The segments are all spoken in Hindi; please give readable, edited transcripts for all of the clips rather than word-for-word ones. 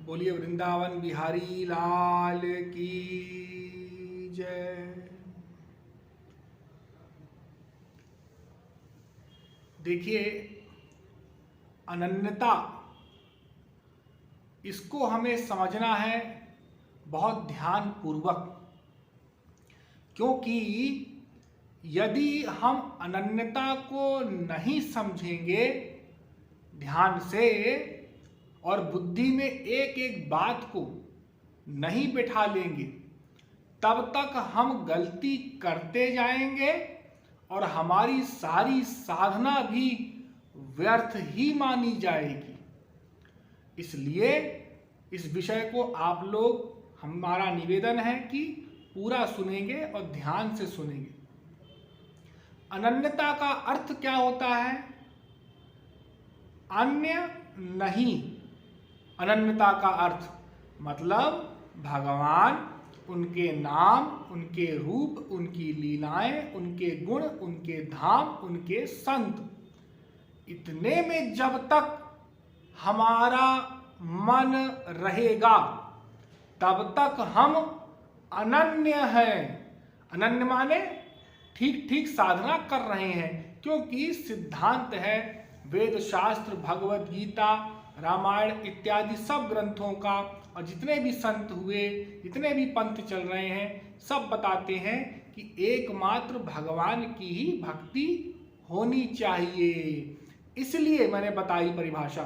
बोलिए वृंदावन बिहारी लाल की जय। देखिए, अनन्यता, इसको हमें समझना है बहुत ध्यान पूर्वक, क्योंकि यदि हम अनन्यता को नहीं समझेंगे ध्यान से और बुद्धि में एक एक बात को नहीं बिठा लेंगे, तब तक हम गलती करते जाएंगे और हमारी सारी साधना भी व्यर्थ ही मानी जाएगी। इसलिए इस विषय को आप लोग, हमारा निवेदन है कि पूरा सुनेंगे और ध्यान से सुनेंगे। अनन्यता का अर्थ क्या होता है? अन्य नहीं। अनन्यता का अर्थ मतलब भगवान, उनके नाम, उनके रूप, उनकी लीलाएं, उनके गुण, उनके धाम, उनके संत, इतने में जब तक हमारा मन रहेगा तब तक हम अनन्य हैं। अनन्य माने ठीक ठीक साधना कर रहे हैं, क्योंकि सिद्धांत है वेद शास्त्र, भगवत गीता, रामायण इत्यादि सब ग्रंथों का, और जितने भी संत हुए, जितने भी पंथ चल रहे हैं, सब बताते हैं कि एकमात्र भगवान की ही भक्ति होनी चाहिए। इसलिए मैंने बताई परिभाषा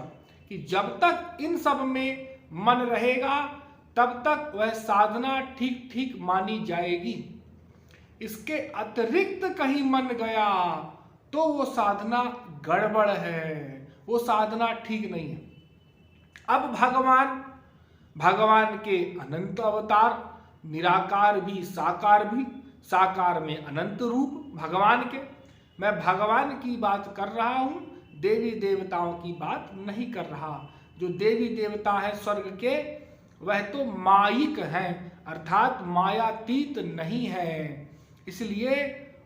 कि जब तक इन सब में मन रहेगा तब तक वह साधना ठीक ठीक मानी जाएगी। इसके अतिरिक्त कहीं मन गया तो वो साधना गड़बड़ है, वो साधना ठीक नहीं है। अब भगवान के अनंत अवतार, निराकार भी साकार भी, साकार में अनंत रूप भगवान के, मैं भगवान की बात कर रहा हूँ, देवी देवताओं की बात नहीं कर रहा। जो देवी देवता है स्वर्ग के, वह तो मायिक हैं, अर्थात मायातीत नहीं है, इसलिए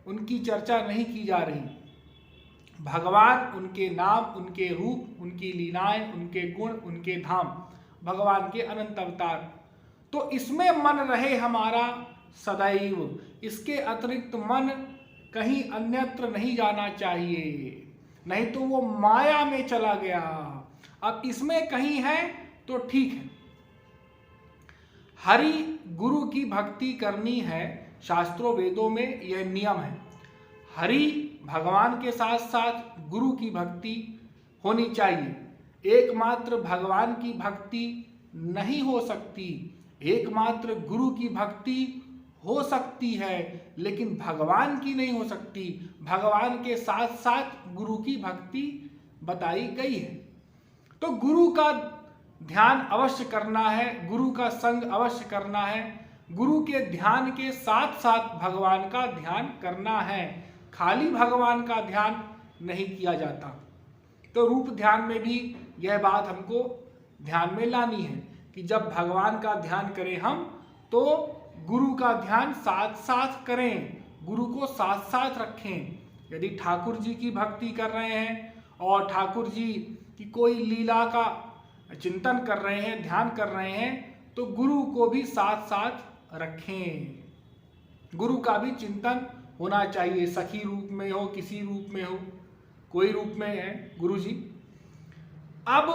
उनकी चर्चा नहीं की जा रही। भगवान, उनके नाम, उनके रूप, उनकी लीलाएं, उनके गुण, उनके धाम, भगवान के अनंत अवतार, तो इसमें मन रहे हमारा सदैव। इसके अतिरिक्त मन कहीं अन्यत्र नहीं जाना चाहिए, नहीं तो वो माया में चला गया। अब इसमें कहीं है तो ठीक है। हरि गुरु की भक्ति करनी है, शास्त्रों वेदों में यह नियम है। हरि भगवान के साथ साथ गुरु की भक्ति होनी चाहिए। एकमात्र भगवान की भक्ति नहीं हो सकती, एकमात्र गुरु की भक्ति हो सकती है, लेकिन भगवान की नहीं हो सकती। भगवान के साथ साथ गुरु की भक्ति बताई गई है। तो गुरु का ध्यान अवश्य करना है, गुरु का संग अवश्य करना है, गुरु के ध्यान के साथ साथ भगवान का ध्यान करना है। खाली भगवान का ध्यान नहीं किया जाता। तो रूप ध्यान में भी यह बात हमको ध्यान में लानी है कि जब भगवान का ध्यान करें हम, तो गुरु का ध्यान साथ साथ करें, गुरु को साथ साथ रखें। यदि ठाकुर जी की भक्ति कर रहे हैं और ठाकुर जी की कोई लीला का चिंतन कर रहे हैं, ध्यान कर रहे हैं, तो गुरु को भी साथ साथ रखें। गुरु का भी चिंतन होना चाहिए, सखी रूप में हो, किसी रूप में हो, कोई रूप में है गुरु जी। अब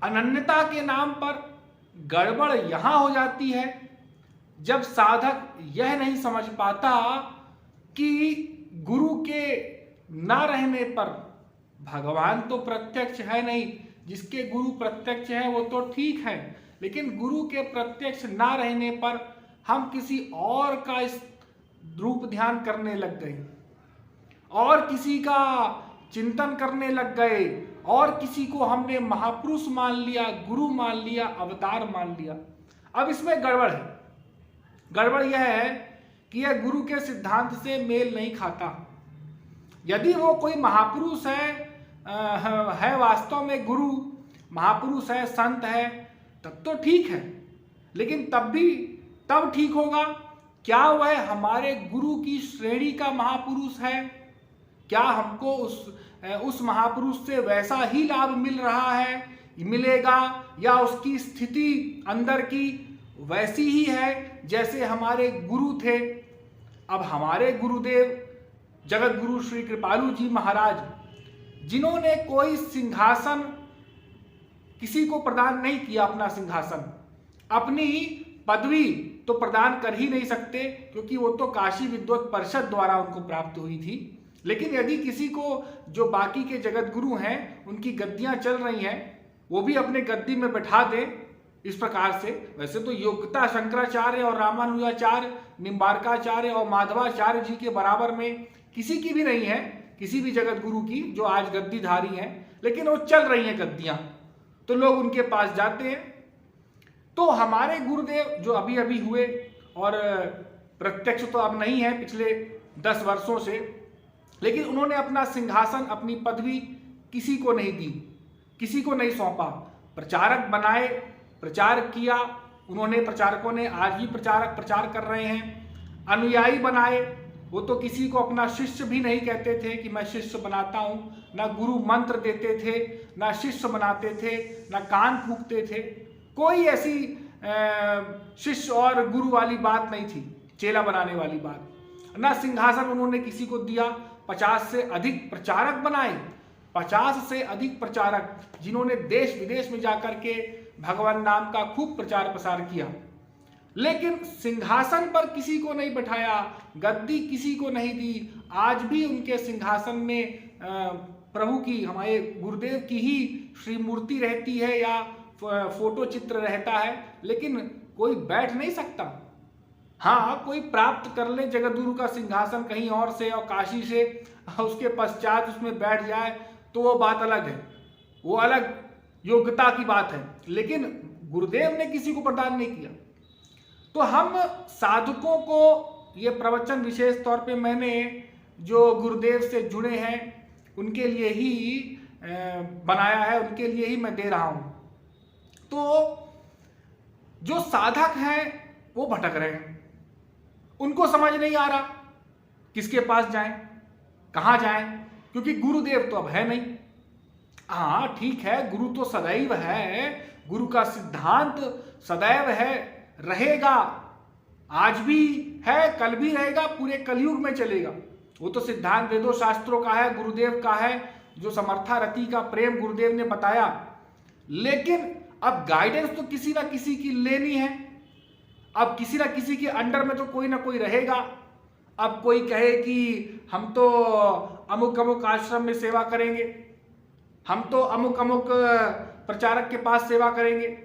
अनन्यता के नाम पर गड़बड़ यहां हो जाती है जब साधक यह नहीं समझ पाता कि गुरु के ना रहने पर भगवान तो प्रत्यक्ष है नहीं। जिसके गुरु प्रत्यक्ष है वो तो ठीक है, लेकिन गुरु के प्रत्यक्ष ना रहने पर हम किसी और का इस रूप ध्यान करने लग गए, और किसी का चिंतन करने लग गए, और किसी को हमने महापुरुष मान लिया, गुरु मान लिया, अवतार मान लिया। अब इसमें गड़बड़ है। गड़बड़ यह है कि यह गुरु के सिद्धांत से मेल नहीं खाता। यदि वो कोई महापुरुष है वास्तव में गुरु महापुरुष है, संत है, तब तो ठीक है, लेकिन तब ठीक होगा क्या वह हमारे गुरु की श्रेणी का महापुरुष है? क्या हमको उस महापुरुष से वैसा ही लाभ मिल रहा है, मिलेगा या उसकी स्थिति अंदर की वैसी ही है जैसे हमारे गुरु थे। अब हमारे गुरुदेव जगत गुरु श्री कृपालु जी महाराज, जिन्होंने कोई सिंहासन किसी को प्रदान नहीं किया, अपना सिंहासन, अपनी पदवी तो प्रदान कर ही नहीं सकते क्योंकि वो तो काशी विद्वत परिषद द्वारा उनको प्राप्त हुई थी। लेकिन यदि किसी को, जो बाकी के जगत गुरु हैं, उनकी गद्दियां चल रही हैं, वो भी अपने गद्दी में बैठा दें इस प्रकार से। वैसे तो योग्यता शंकराचार्य और रामानुजाचार्य, निम्बारकाचार्य और माधवाचार्य जी के बराबर में किसी की भी नहीं है, किसी भी जगत गुरु की जो आज गद्दीधारी हैं, लेकिन वो चल रही हैं गद्दियां, तो लोग उनके पास जाते हैं। तो हमारे गुरुदेव जो अभी अभी हुए और प्रत्यक्ष तो अब नहीं है पिछले 10 वर्षों से, लेकिन उन्होंने अपना सिंहासन, अपनी पदवी किसी को नहीं दी, किसी को नहीं सौंपा। प्रचारक बनाए, प्रचार किया उन्होंने, प्रचारकों ने, आज भी प्रचारक प्रचार कर रहे हैं। अनुयायी बनाए, वो तो किसी को अपना शिष्य भी नहीं कहते थे कि मैं शिष्य बनाता हूँ, ना गुरु मंत्र देते थे, ना शिष्य बनाते थे, ना कान फूंकते थे। कोई ऐसी शिष्य और गुरु वाली बात नहीं थी, चेला बनाने वाली बात। ना सिंहासन उन्होंने किसी को दिया। 50 से अधिक प्रचारक बनाए, 50 से अधिक प्रचारक, जिन्होंने देश विदेश में जाकर के भगवान नाम का खूब प्रचार प्रसार किया। लेकिन सिंहासन पर किसी को नहीं बैठाया, गद्दी किसी को नहीं दी। आज भी उनके सिंहासन में प्रभु की, हमारे गुरुदेव की ही श्री मूर्ति रहती है या फोटो चित्र रहता है, लेकिन कोई बैठ नहीं सकता। हाँ, कोई प्राप्त कर ले जगतगुरु का सिंहासन कहीं और से और काशी से, उसके पश्चात उसमें बैठ जाए तो वो बात अलग है, वो अलग योग्यता की बात है। लेकिन गुरुदेव ने किसी को प्रदान नहीं किया। तो हम साधकों को ये प्रवचन विशेष तौर पे मैंने जो गुरुदेव से जुड़े हैं उनके लिए ही बनाया है, उनके लिए ही मैं दे रहा हूं। तो जो साधक हैं वो भटक रहे हैं, उनको समझ नहीं आ रहा किसके पास जाएं, कहाँ जाएं, क्योंकि गुरुदेव तो अब है नहीं। हाँ ठीक है, गुरु तो सदैव है, गुरु का सिद्धांत सदैव है, रहेगा, आज भी है, कल भी रहेगा, पूरे कलयुग में चलेगा। वो तो सिद्धांत वेदों शास्त्रों का है, गुरुदेव का है, जो समर्था रति का प्रेम गुरुदेव ने बताया। लेकिन अब गाइडेंस तो किसी ना किसी की लेनी है, अब किसी ना किसी के अंडर में तो कोई ना कोई रहेगा। अब कोई कहे कि हम तो अमुक अमुक आश्रम में सेवा करेंगे, हम तो अमुक अमुक प्रचारक के पास सेवा करेंगे,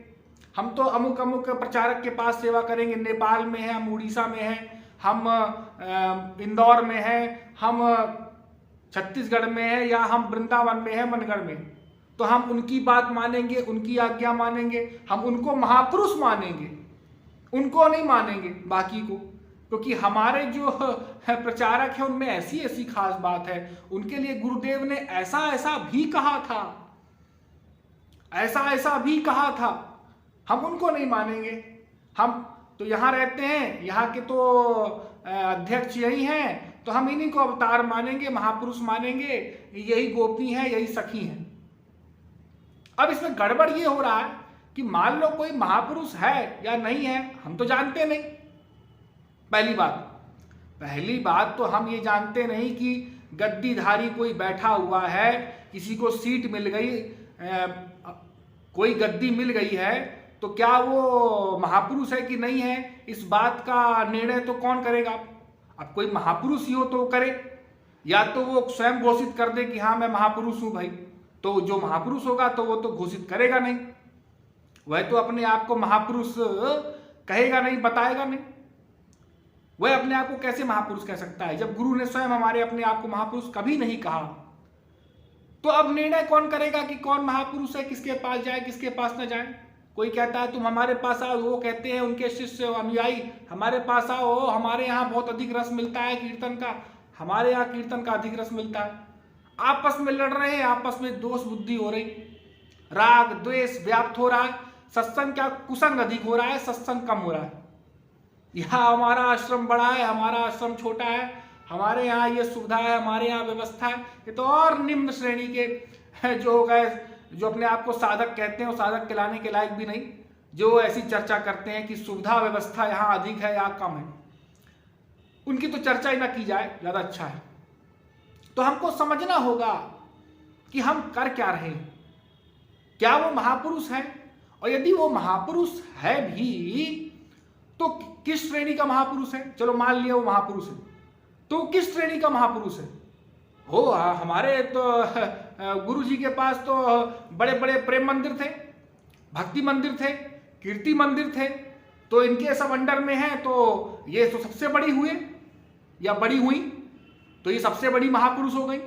हम तो अमुक अमुक प्रचारक के पास सेवा करेंगे, नेपाल में है, हम उड़ीसा में हैं, हम इंदौर में हैं, हम छत्तीसगढ़ में है, या हम वृंदावन में है, मनगढ़ में, तो हम उनकी बात मानेंगे, उनकी आज्ञा मानेंगे, हम उनको महापुरुष मानेंगे, उनको नहीं मानेंगे बाकी को। क्योंकि हमारे जो प्रचारक हैं उनमें ऐसी ऐसी खास बात है, उनके लिए गुरुदेव ने ऐसा ऐसा भी कहा था, ऐसा ऐसा भी कहा था, हम उनको नहीं मानेंगे। हम तो यहाँ रहते हैं, यहाँ के तो अध्यक्ष यही हैं, तो हम इन्हीं को अवतार मानेंगे, महापुरुष मानेंगे, यही गोपी हैं, यही सखी हैं। अब इसमें गड़बड़ ये हो रहा है कि मान लो कोई महापुरुष है या नहीं है, हम तो जानते नहीं। पहली बात तो हम ये जानते नहीं कि गद्दीधारी कोई बैठा हुआ है, किसी को सीट मिल गई, कोई गद्दी मिल गई है, तो क्या वो महापुरुष है कि नहीं है, इस बात का निर्णय तो कौन करेगा। अब कोई महापुरुष ही हो तो करे, या तो वो स्वयं घोषित कर दे कि हाँ मैं महापुरुष हूं भाई, तो जो महापुरुष होगा तो वो तो घोषित करेगा नहीं, वह तो अपने आप को महापुरुष कहेगा नहीं, बताएगा नहीं। वह अपने आप को कैसे महापुरुष कह सकता है जब गुरु ने स्वयं हमारे अपने आप को महापुरुष कभी नहीं कहा। तो अब निर्णय कौन करेगा कि कौन महापुरुष है, किसके पास जाए, किसके पास न जाए। कोई कहता है तुम हमारे पास आओ, वो कहते हैं उनके शिष्य अनुयायी हमारे पास आओ, हमारे यहाँ बहुत अधिक रस मिलता है कीर्तन का, हमारे यहाँ कीर्तन का अधिक रस मिलता है। आपस में लड़ रहे हैं, आपस में दोष बुद्धि हो रही, राग द्वेष व्याप्त हो रहा है, सत्संग क्या कुसंग अधिक हो रहा है, सत्संग कम हो रहा है। यहाँ हमारा आश्रम बड़ा है, हमारा आश्रम छोटा है, हमारे यहाँ ये सुविधा है, हमारे यहाँ व्यवस्था है, ये तो और निम्न श्रेणी के जो हो गए जो अपने आप को साधक कहते हैं, वो साधक कहलाने के लायक भी नहीं, जो ऐसी चर्चा करते हैं कि सुविधा व्यवस्था यहाँ अधिक है या कम है, उनकी तो चर्चा ही ना की जाए, ज़्यादा अच्छा है। तो हमको समझना होगा कि हम कर क्या रहे हैं, क्या वो महापुरुष है, और यदि वो महापुरुष है भी तो किस श्रेणी का महापुरुष है। चलो मान लिया वो महापुरुष है, तो किस श्रेणी का महापुरुष है। हो हमारे तो गुरु जी के पास तो बड़े बड़े प्रेम मंदिर थे, भक्ति मंदिर थे, कीर्ति मंदिर थे, तो इनके सब अंडर में है, तो ये तो सबसे बड़ी हुए या बड़ी हुई, तो ये सबसे बड़ी महापुरुष हो गई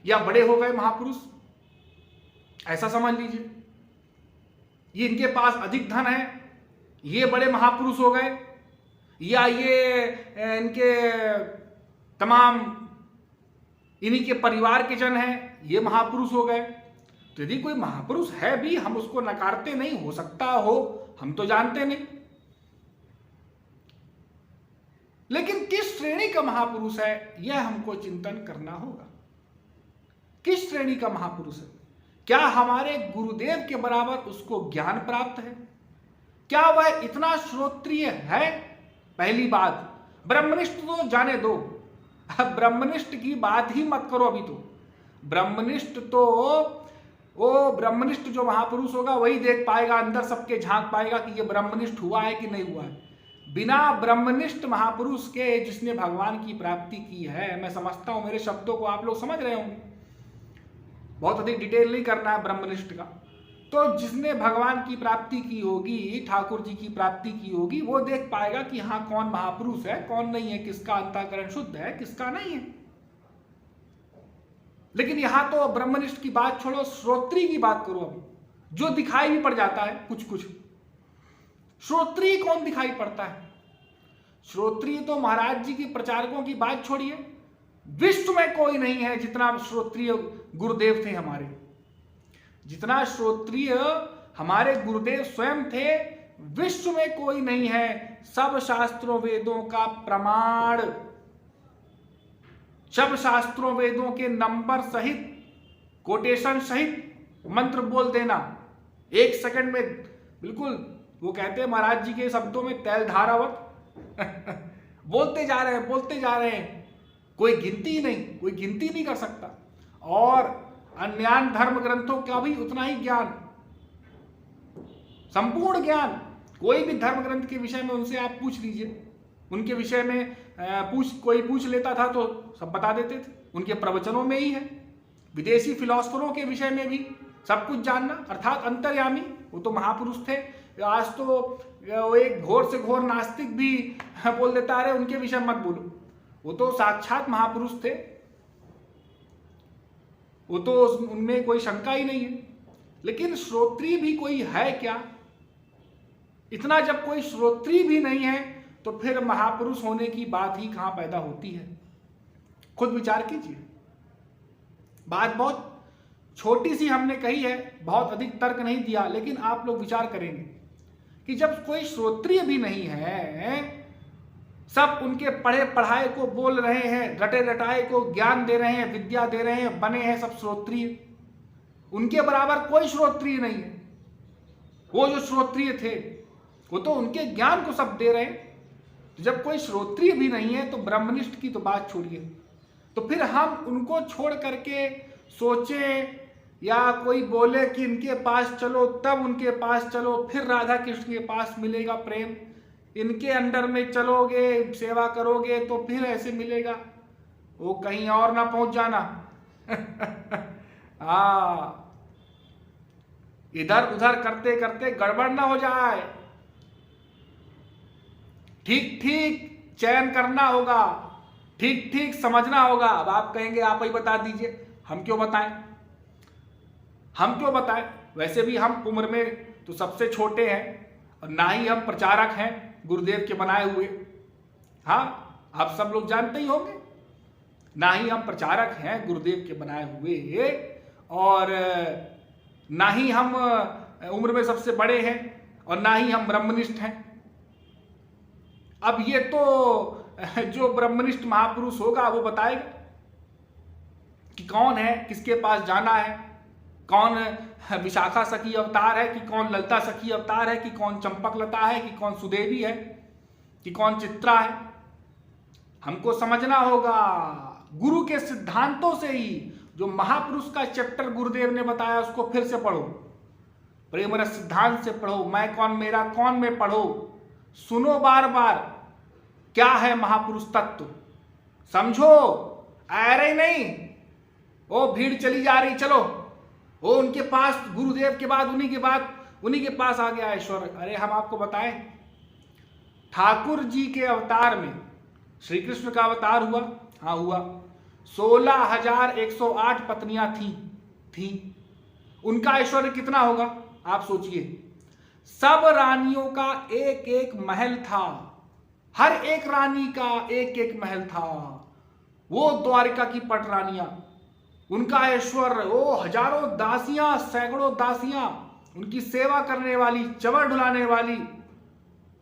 या बड़े हो गए महापुरुष, ऐसा समझ लीजिए। ये इनके पास अधिक धन है, ये बड़े महापुरुष हो गए, या ये इनके तमाम इन्हीं के परिवार के जन हैं, ये महापुरुष हो गए। तो यदि कोई महापुरुष है भी, हम उसको नकारते नहीं, हो सकता हो, हम तो जानते नहीं, लेकिन किस श्रेणी का महापुरुष है यह हमको चिंतन करना होगा। किस श्रेणी का महापुरुष है, क्या हमारे गुरुदेव के बराबर उसको ज्ञान प्राप्त है, क्या वह इतना श्रोत्रिय है। पहली बात, ब्रह्मनिष्ठ तो जाने दो, ब्रह्मनिष्ठ की बात ही मत करो अभी। तो ब्रह्मनिष्ठ तो वो ब्रह्मनिष्ठ जो महापुरुष होगा वही देख पाएगा, अंदर सबके झांक पाएगा कि ये ब्रह्मनिष्ठ हुआ है कि नहीं हुआ है। बिना ब्रह्मनिष्ठ महापुरुष के जिसने भगवान की प्राप्ति की है, मैं समझता हूं मेरे शब्दों को आप लोग समझ रहे होंगे, बहुत अधिक डिटेल नहीं करना है ब्रह्मनिष्ठ का, तो जिसने भगवान की प्राप्ति की होगी, ठाकुर जी की प्राप्ति की होगी, वो देख पाएगा कि हाँ कौन महापुरुष है, कौन नहीं है, किसका अंतःकरण शुद्ध है, किसका नहीं है। लेकिन यहां तो ब्रह्मनिष्ठ की बात छोड़ो, श्रोत्री की बात करो अभी, जो दिखाई भी पड़ जाता है कुछ कुछ। श्रोत्रिय कौन दिखाई पड़ता है? श्रोत्रिय तो महाराज जी की प्रचारकों की बात छोड़िए, विश्व में कोई नहीं है जितना श्रोत्रिय गुरुदेव थे हमारे, जितना श्रोत्रिय हमारे गुरुदेव स्वयं थे, विश्व में कोई नहीं है। सब शास्त्रों वेदों का प्रमाण, सब शास्त्रों वेदों के नंबर सहित, कोटेशन सहित मंत्र बोल देना 1 सेकंड में, बिल्कुल वो कहते हैं महाराज जी के शब्दों में तैल धारावत बोलते जा रहे हैं, बोलते जा रहे हैं, कोई गिनती ही नहीं, कोई गिनती नहीं कर सकता। और अन्य धर्म ग्रंथों का भी उतना ही ज्ञान, संपूर्ण ज्ञान, कोई भी धर्म ग्रंथ के विषय में उनसे आप पूछ लीजिए, उनके विषय में कोई पूछ लेता था तो सब बता देते थे, उनके प्रवचनों में ही है। विदेशी फिलोसफरों के विषय में भी सब कुछ जानना, अर्थात अंतर्यामी, वो तो महापुरुष थे। आज तो एक घोर से घोर नास्तिक भी बोल देता है उनके विषय मत बोलो, वो तो साक्षात महापुरुष थे, वो तो उनमें कोई शंका ही नहीं है। लेकिन श्रोत्रिय भी कोई है क्या? इतना जब कोई श्रोत्रिय भी नहीं है तो फिर महापुरुष होने की बात ही कहां पैदा होती है? खुद विचार कीजिए। बात बहुत छोटी सी हमने कही है, बहुत अधिक तर्क नहीं दिया, लेकिन आप लोग विचार करेंगे कि जब कोई श्रोत्रिय भी नहीं है, सब उनके पढ़े पढ़ाए को बोल रहे हैं, रटे रटाए को ज्ञान दे रहे हैं, विद्या दे रहे हैं, बने हैं सब श्रोत्रिय, उनके बराबर कोई श्रोत्रिय नहीं है। वो जो श्रोत्रिय थे वो तो उनके ज्ञान को सब दे रहे हैं। तो जब कोई श्रोत्रिय भी नहीं है तो ब्रह्मनिष्ठ की तो बात छोड़िए, तो फिर हम उनको छोड़ करके सोचें या कोई बोले कि इनके पास चलो, तब उनके पास चलो, फिर राधा कृष्ण के पास मिलेगा प्रेम, इनके अंडर में चलोगे, सेवा करोगे तो फिर ऐसे मिलेगा, वो कहीं और ना पहुंच जाना। इधर उधर करते करते गड़बड़ ना हो जाए। ठीक ठीक चयन करना होगा, ठीक ठीक समझना होगा। अब आप कहेंगे आप ही बता दीजिए, हम क्यों बताएं, हम क्यों बताएं? वैसे भी हम उम्र में तो सबसे छोटे हैं और ना ही हम प्रचारक हैं गुरुदेव के बनाए हुए। हाँ, आप सब लोग जानते ही होंगे, ना ही हम प्रचारक हैं गुरुदेव के बनाए हुए, और ना ही हम उम्र में सबसे बड़े हैं, और ना ही हम ब्रह्मनिष्ठ हैं। अब ये तो जो ब्रह्मनिष्ठ महापुरुष होगा वो बताएगा कि कौन है, किसके पास जाना है, कौन विशाखा सखी अवतार है, कि कौन ललिता सखी अवतार है, कि कौन चंपकलता है, कि कौन सुदेवी है, कि कौन चित्रा है। हमको समझना होगा गुरु के सिद्धांतों से ही। जो महापुरुष का चैप्टर गुरुदेव ने बताया उसको फिर से पढ़ो, प्रेम रस सिद्धांत से पढ़ो, मैं कौन मेरा कौन में पढ़ो, सुनो बार बार क्या है महापुरुष तत्व, समझो। अरे नहीं ओ भीड़ चली जा रही, चलो वो उनके पास, गुरुदेव के बाद उन्हीं के पास आ गया ईश्वर। अरे हम आपको बताएं, ठाकुर जी के अवतार में श्री कृष्ण का अवतार हुआ, हाँ हुआ। 16,108 पत्नियां थी। उनका ऐश्वर्य कितना होगा आप सोचिए। सब रानियों का एक एक महल था, हर एक रानी का एक एक महल था। वो द्वारिका की पट रानियां, उनका ऐश्वर्य, वो हजारों दासियां, सैकड़ों दासियां, उनकी सेवा करने वाली, चवर ढुलाने वाली,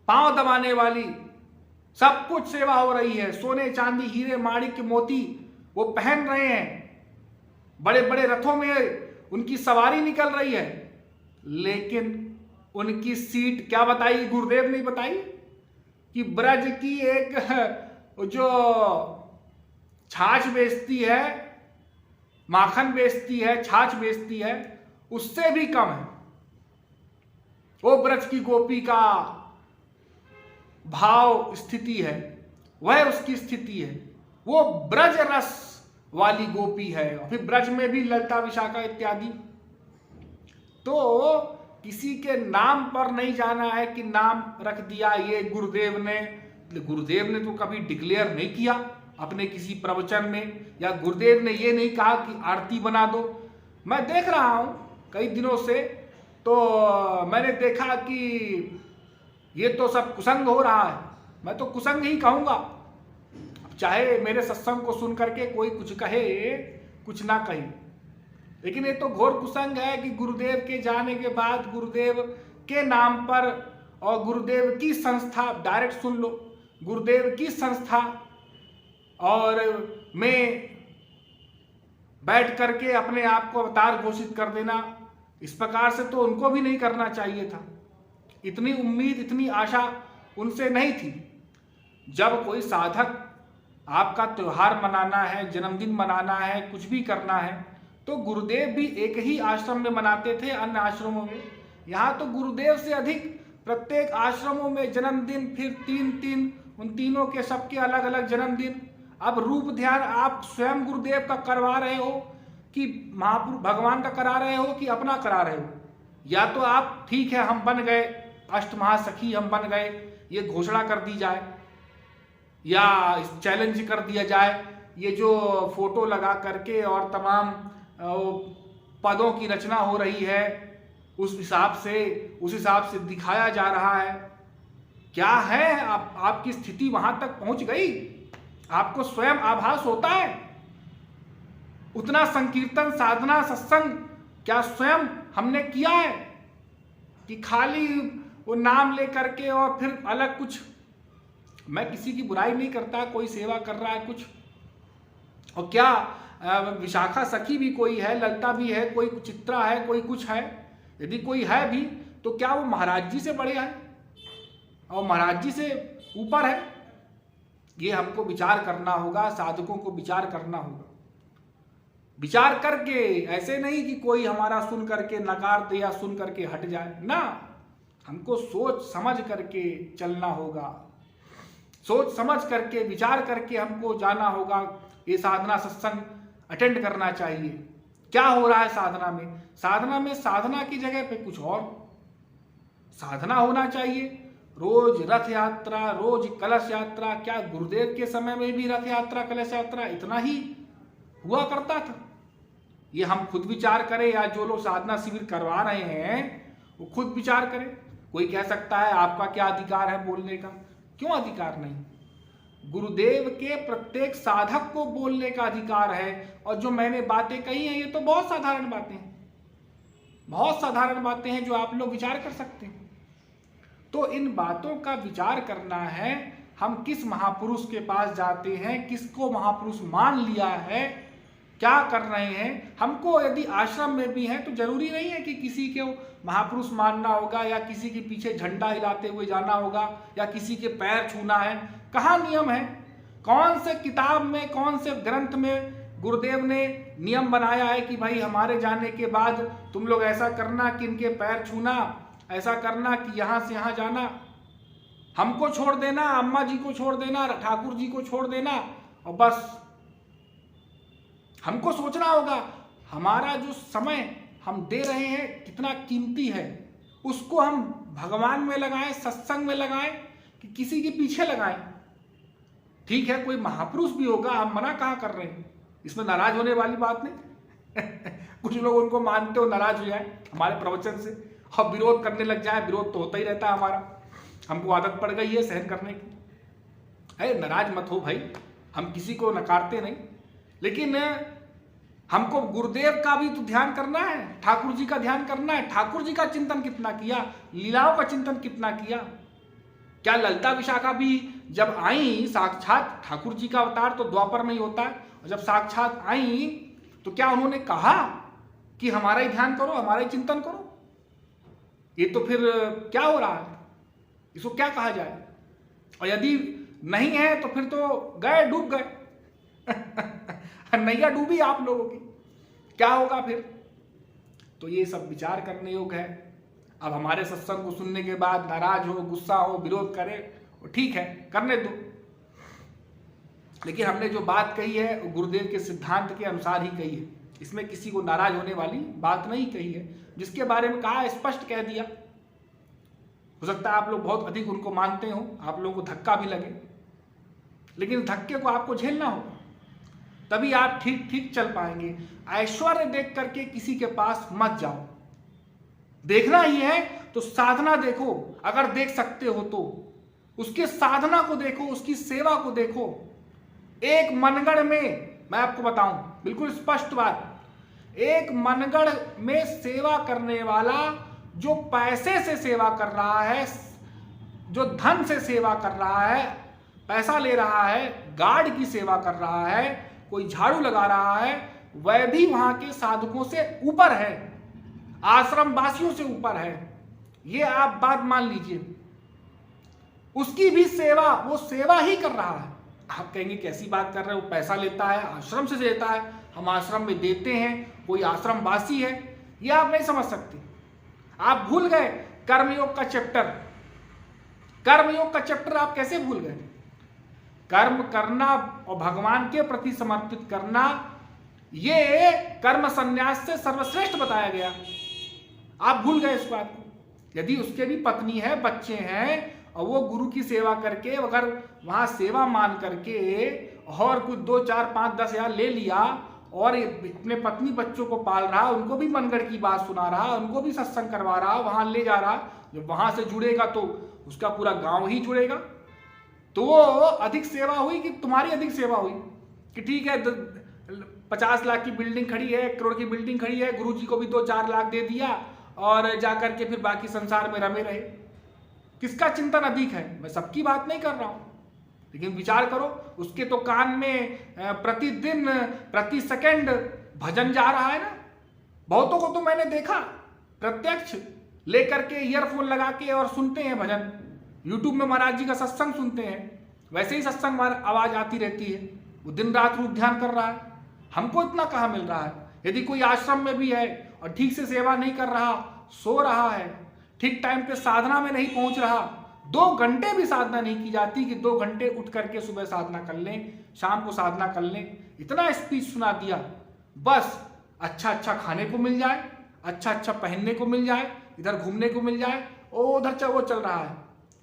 पांव दबाने वाली, सब कुछ सेवा हो रही है। सोने चांदी हीरे माणिक्य मोती वो पहन रहे हैं, बड़े बड़े रथों में उनकी सवारी निकल रही है। लेकिन उनकी सीट क्या बताई, गुरुदेव ने बताई कि ब्रज की एक जो छाछ बेचती है, माखन बेचती है, छाछ बेचती है, उससे भी कम है। वो ब्रज की गोपी का भाव स्थिति है, वह उसकी स्थिति है। वो ब्रज रस वाली गोपी है। और फिर ब्रज में भी ललिता विशाखा इत्यादि। तो किसी के नाम पर नहीं जाना है कि नाम रख दिया ये गुरुदेव ने। गुरुदेव ने तो कभी डिक्लेयर नहीं किया अपने किसी प्रवचन में, या गुरुदेव ने ये नहीं कहा कि आरती बना दो। मैं देख रहा हूं कई दिनों से, तो मैंने देखा कि ये तो सब कुसंग हो रहा है। मैं तो कुसंग ही कहूंगा, चाहे मेरे सत्संग को सुन करके कोई कुछ कहे कुछ ना कहे, लेकिन ये तो घोर कुसंग है कि गुरुदेव के जाने के बाद गुरुदेव के नाम पर और गुरुदेव की संस्था, डायरेक्ट सुन लो, गुरुदेव की संस्था और में बैठ करके अपने आप को अवतार घोषित कर देना, इस प्रकार से तो उनको भी नहीं करना चाहिए था। इतनी उम्मीद, इतनी आशा उनसे नहीं थी। जब कोई साधक आपका त्योहार मनाना है, जन्मदिन मनाना है, कुछ भी करना है, तो गुरुदेव भी एक ही आश्रम में मनाते थे, अन्य आश्रमों में। यहाँ तो गुरुदेव से अधिक प्रत्येक आश्रमों में जन्मदिन, फिर 3 उन तीनों के सबके अलग अलग जन्मदिन। अब रूप ध्यान आप स्वयं गुरुदेव का करवा रहे हो कि महापुरुष भगवान का करा रहे हो कि अपना करा रहे हो। या तो आप ठीक है हम बन गए अष्टमहासखी, हम बन गए, ये घोषणा कर दी जाए, या चैलेंज कर दिया जाए, ये जो फोटो लगा करके और तमाम पदों की रचना हो रही है उस हिसाब से दिखाया जा रहा है। क्या है आपकी स्थिति वहां तक पहुंच गई? आपको स्वयं आभास होता है? उतना संकीर्तन, साधना, सत्संग क्या स्वयं हमने किया है कि खाली वो नाम लेकर के और फिर अलग कुछ? मैं किसी की बुराई नहीं करता, कोई सेवा कर रहा है कुछ, और क्या विशाखा सखी भी कोई है, ललिता भी है, कोई चित्रा है, कोई कुछ है, यदि कोई है भी तो क्या वो महाराज जी से बड़े हैं और महाराज जी से ऊपर है? ये हमको विचार करना होगा, साधकों को विचार करना होगा। विचार करके, ऐसे नहीं कि कोई हमारा सुन करके नकार दे या सुन करके हट जाए ना, हमको सोच समझ करके चलना होगा, सोच समझ करके विचार करके हमको जाना होगा। ये साधना सत्संग अटेंड करना चाहिए। क्या हो रहा है साधना में? साधना की जगह पे कुछ और साधना होना चाहिए। रोज रथ यात्रा, रोज कलश यात्रा। क्या गुरुदेव के समय में भी रथ यात्रा, कलश यात्रा इतना ही हुआ करता था? ये हम खुद विचार करें, या जो लोग साधना शिविर करवा रहे हैं वो खुद विचार करें। कोई कह सकता है आपका क्या अधिकार है बोलने का? क्यों अधिकार नहीं? गुरुदेव के प्रत्येक साधक को बोलने का अधिकार है। और जो मैंने बातें कही हैं ये तो बहुत साधारण बातें हैं, बहुत साधारण बातें हैं जो आप लोग विचार कर सकते हैं। तो इन बातों का विचार करना है। हम किस महापुरुष के पास जाते हैं, किसको महापुरुष मान लिया है, क्या कर रहे हैं। हमको यदि आश्रम में भी हैं तो जरूरी नहीं है कि किसी के महापुरुष मानना होगा या किसी के पीछे झंडा हिलाते हुए जाना होगा या किसी के पैर छूना है। कहाँ नियम है? कौन से किताब में, कौन से ग्रंथ में गुरुदेव ने नियम बनाया है कि भाई हमारे जाने के बाद तुम लोग ऐसा करना कि इनके पैर छूना, ऐसा करना कि यहाँ से यहाँ जाना। हमको छोड़ देना, अम्मा जी को छोड़ देना, ठाकुर जी को छोड़ देना और बस। हमको सोचना होगा हमारा जो समय हम दे रहे हैं कितना कीमती है, उसको हम भगवान में लगाएं, सत्संग में लगाएं कि किसी के पीछे लगाएं। ठीक है, कोई महापुरुष भी होगा, हम मना कहाँ कर रहे हैं, इसमें नाराज होने वाली बात नहीं। कुछ लोग उनको मानते हो नाराज हो जाए हमारे प्रवचन से और विरोध करने लग जाए। विरोध तो होता ही रहता है हमारा, हमको आदत पड़ गई है सहन करने की। अरे नाराज मत हो भाई, हम किसी को नकारते नहीं, लेकिन हमको गुरुदेव का भी तो ध्यान करना है, ठाकुर जी का ध्यान करना है। ठाकुर जी का चिंतन कितना किया, लीलाओं का चिंतन कितना किया। क्या ललिता विशाखा भी जब आई, साक्षात ठाकुर जी का अवतार तो द्वापर में ही होता है, और जब साक्षात आई तो क्या उन्होंने कहा कि हमारा ही ध्यान करो, हमारा ही चिंतन करो? ये तो फिर क्या हो रहा है, इसको क्या कहा जाए? और यदि नहीं है तो फिर तो गए, डूब गए। नैया डूबी आप लोगों की, क्या होगा फिर? तो ये सब विचार करने योग्य है। अब हमारे सत्संग को सुनने के बाद नाराज हो, गुस्सा हो, विरोध करे, ठीक है, करने दो। लेकिन हमने जो बात कही है वो गुरुदेव के सिद्धांत के अनुसार ही कही है, इसमें किसी को नाराज होने वाली बात नहीं कही है। जिसके बारे में कहा स्पष्ट कह दिया। हो सकता है आप लोग बहुत अधिक उनको मानते हो, आप लोगों को धक्का भी लगे, लेकिन धक्के को आपको झेलना होगा, तभी आप ठीक ठीक चल पाएंगे। ऐश्वर्य देख करके किसी के पास मत जाओ। देखना ही है तो साधना देखो, अगर देख सकते हो तो उसके साधना को देखो, उसकी सेवा को देखो। एक मनगढ़ में, मैं आपको बताऊं बिल्कुल स्पष्ट बात, एक मनगढ़ में सेवा करने वाला जो पैसे से सेवा कर रहा है, जो धन से सेवा कर रहा है, पैसा ले रहा है, गार्ड की सेवा कर रहा है, कोई झाड़ू लगा रहा है, वह भी वहां के साधकों से ऊपर है, आश्रम वासियों से ऊपर है। ये आप बात मान लीजिए। उसकी भी सेवा, वो सेवा ही कर रहा है। आप कहेंगे कैसी बात कर रहे हो, पैसा लेता है, आश्रम से देता है, हम आश्रम में देते हैं, कोई आश्रम वासी है, ये आप नहीं समझ सकते। आप भूल गए कर्मयोग का चैप्टर। कर्मयोग का चैप्टर आप कैसे भूल गए? कर्म करना और भगवान के प्रति समर्पित करना, ये कर्म संन्यास से सर्वश्रेष्ठ बताया गया। आप भूल गए इस बात को। यदि उसके भी पत्नी है, बच्चे हैं, और वो गुरु की सेवा करके, अगर वहां सेवा मान करके और कुछ 2, 4, 5, 10 हजार ले लिया और अपने पत्नी बच्चों को पाल रहा, उनको भी मनगढ़ की बात सुना रहा, उनको भी सत्संग करवा रहा, वहां ले जा रहा, जब वहां से जुड़ेगा तो उसका पूरा गांव ही जुड़ेगा। तो वो अधिक सेवा हुई कि तुम्हारी अधिक सेवा हुई? कि ठीक है 50 लाख की बिल्डिंग खड़ी है, 1 करोड़ की बिल्डिंग खड़ी है, गुरु जी को भी 2-4 लाख दे दिया और जाकर के फिर बाकी संसार में रमे रहे। किसका चिंतन अधिक है? मैं सबकी बात नहीं कर रहा हूं, लेकिन विचार करो, उसके तो कान में प्रतिदिन, प्रति सेकंड भजन जा रहा है ना। बहुतों को तो मैंने देखा प्रत्यक्ष लेकर के ईयरफोन लगा के और सुनते हैं भजन। यूट्यूब में महाराज जी का सत्संग सुनते हैं, वैसे ही सत्संग आवाज आती रहती है, वो दिन रात रूप ध्यान कर रहा है। हमको इतना कहाँ मिल रहा है? यदि कोई आश्रम में भी है और ठीक से सेवा नहीं कर रहा, सो रहा है, ठीक टाइम पे साधना में नहीं पहुंच रहा, 2 घंटे भी साधना नहीं की जाती कि 2 घंटे उठ करके सुबह साधना कर लें, शाम को साधना कर लें, इतना स्पीच सुना दिया, बस अच्छा अच्छा खाने को मिल जाए, अच्छा अच्छा पहनने को मिल जाए, इधर घूमने को मिल जाए, उधर वो चल रहा है,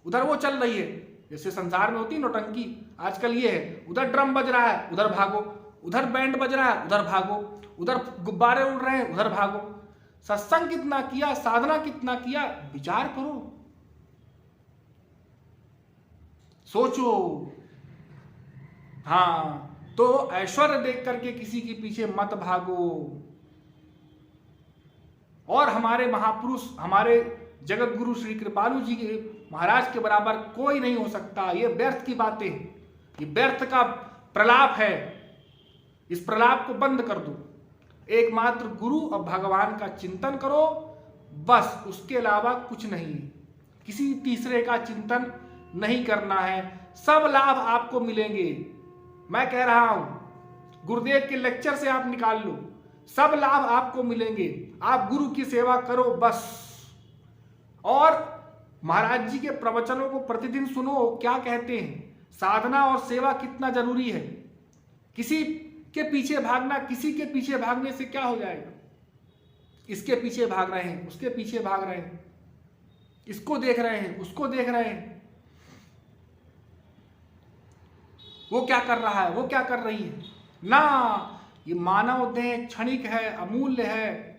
उधर वो चल रही है। जैसे संसार में होती है नौटंकी, आजकल ये है, उधर ड्रम बज रहा है, उधर भागो, उधर बैंड बज रहा है, उधर भागो, उधर गुब्बारे उड़ रहे हैं, उधर भागो। सत्संग कितना किया, साधना कितना किया, विचार करो, सोचो। हाँ, तो ऐश्वर्य देख करके किसी के पीछे मत भागो। और हमारे महापुरुष, हमारे जगत गुरु श्री कृपालु जी के महाराज के बराबर कोई नहीं हो सकता। ये व्यर्थ की बातें, ये व्यर्थ का प्रलाप है। इस प्रलाप को बंद कर दो। एकमात्र गुरु और भगवान का चिंतन करो, बस, उसके अलावा कुछ नहीं। किसी तीसरे का चिंतन नहीं करना है। सब लाभ आपको मिलेंगे। मैं कह रहा हूं, गुरुदेव के लेक्चर से आप निकाल लो, सब लाभ आपको मिलेंगे। आप गुरु की सेवा करो बस। और महाराज जी के प्रवचनों को प्रतिदिन सुनो, क्या कहते हैं, साधना और सेवा कितना जरूरी है। किसी के पीछे भागना, किसी के पीछे भागने से क्या हो जाएगा। इसके पीछे भाग रहे हैं, उसके पीछे भाग रहे हैं, इसको देख रहे हैं, उसको देख रहे हैं, वो क्या कर रहा है, वो क्या कर रही है ना। ये मानव देह क्षणिक है, अमूल्य है,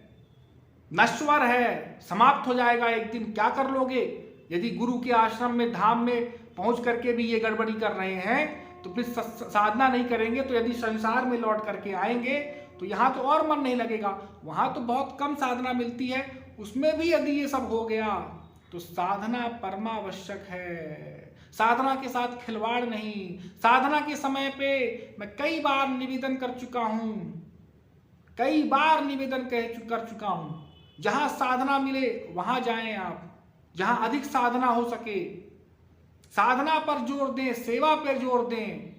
नश्वर है, समाप्त हो जाएगा एक दिन। क्या कर लोगे? यदि गुरु के आश्रम में, धाम में पहुंच करके भी ये गड़बड़ी कर रहे हैं तो फिर साधना नहीं करेंगे, तो यदि संसार में लौट करके आएंगे तो यहाँ तो और मन नहीं लगेगा। वहां तो बहुत कम साधना मिलती है, उसमें भी यदि ये सब हो गया तो साधना परमावश्यक है। साधना के साथ खिलवाड़ नहीं। साधना के समय पे मैं कई बार निवेदन कर चुका हूं, कई बार निवेदन कर चुका हूं, जहां साधना मिले वहां जाएं आप, जहां अधिक साधना हो सके। साधना पर जोर दें, सेवा पर जोर दें।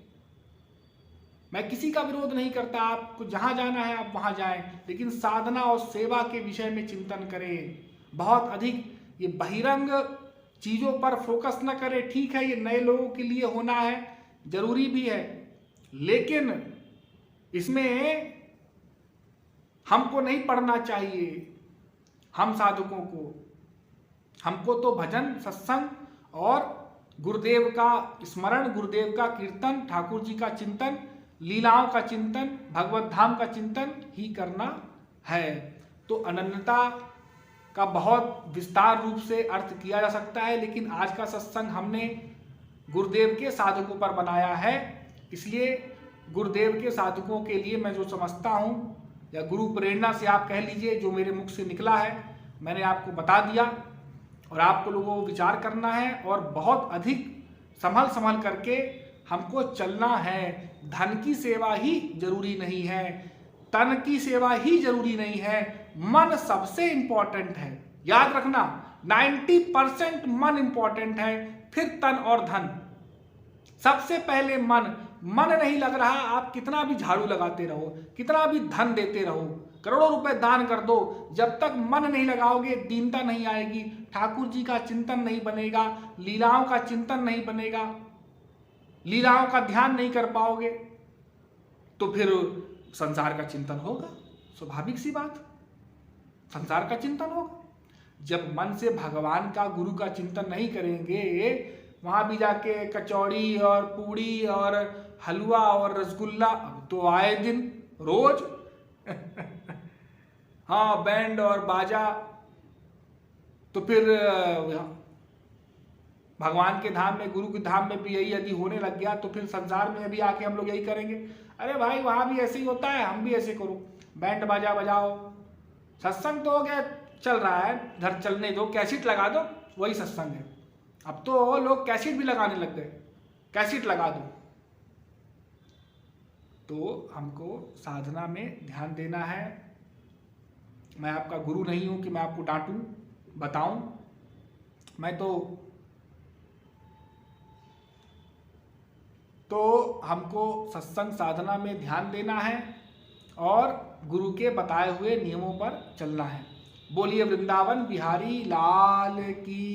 मैं किसी का विरोध नहीं करता, आपको जहां जाना है आप वहां जाएं, लेकिन साधना और सेवा के विषय में चिंतन करें। बहुत अधिक ये बहिरंग चीजों पर फोकस न करें। ठीक है, ये नए लोगों के लिए होना है, जरूरी भी है, लेकिन इसमें हमको नहीं पढ़ना चाहिए। हम साधकों को, हमको तो भजन, सत्संग और गुरुदेव का स्मरण, गुरुदेव का कीर्तन, ठाकुर जी का चिंतन, लीलाओं का चिंतन, भगवत धाम का चिंतन ही करना है। तो अनन्यता का बहुत विस्तार रूप से अर्थ किया जा सकता है, लेकिन आज का सत्संग हमने गुरुदेव के साधकों पर बनाया है। इसलिए गुरुदेव के साधकों के लिए मैं जो समझता हूँ, या गुरु प्रेरणा से आप कह लीजिए, जो मेरे मुख से निकला है मैंने आपको बता दिया, और आपको लोगों को विचार करना है और बहुत अधिक संभल करके हमको चलना है। धन की सेवा ही जरूरी नहीं है, तन की सेवा ही जरूरी नहीं है, मन सबसे इंपॉर्टेंट है। याद रखना, 90% मन इंपॉर्टेंट है, फिर तन और धन। सबसे पहले मन। मन नहीं लग रहा, आप कितना भी झाड़ू लगाते रहो, कितना भी धन देते रहो, करोड़ों रुपए दान कर दो, जब तक मन नहीं लगाओगे दीनता नहीं आएगी, ठाकुर जी का चिंतन नहीं बनेगा, लीलाओं का चिंतन नहीं बनेगा, लीलाओं का ध्यान नहीं कर पाओगे, तो फिर संसार का चिंतन होगा। स्वाभाविक सी बात, संसार का चिंतन होगा। जब मन से भगवान का, गुरु का चिंतन नहीं करेंगे, वहां भी जाके कचौड़ी और पूड़ी और हलवा और रसगुल्ला, अब तो आए दिन रोज हाँ, बैंड और बाजा, तो फिर भगवान के धाम में, गुरु के धाम में भी यही यदि होने लग गया तो फिर संसार में भी आके हम लोग यही करेंगे। अरे भाई, वहां भी ऐसे ही होता है, हम भी ऐसे करो, बैंड बाजा बजाओ। सत्संग तो हो गया, चल रहा है, घर चलने दो, कैसेट लगा दो, वही सत्संग है। अब तो लोग कैसेट भी लगाने लग गए, कैसेट लगा दो। तो हमको साधना में ध्यान देना है। मैं आपका गुरु नहीं हूं कि मैं आपको डांटूं, बताऊं। मैं तो हमको सत्संग साधना में ध्यान देना है और गुरु के बताए हुए नियमों पर चलना है। बोलिए वृंदावन बिहारी लाल की।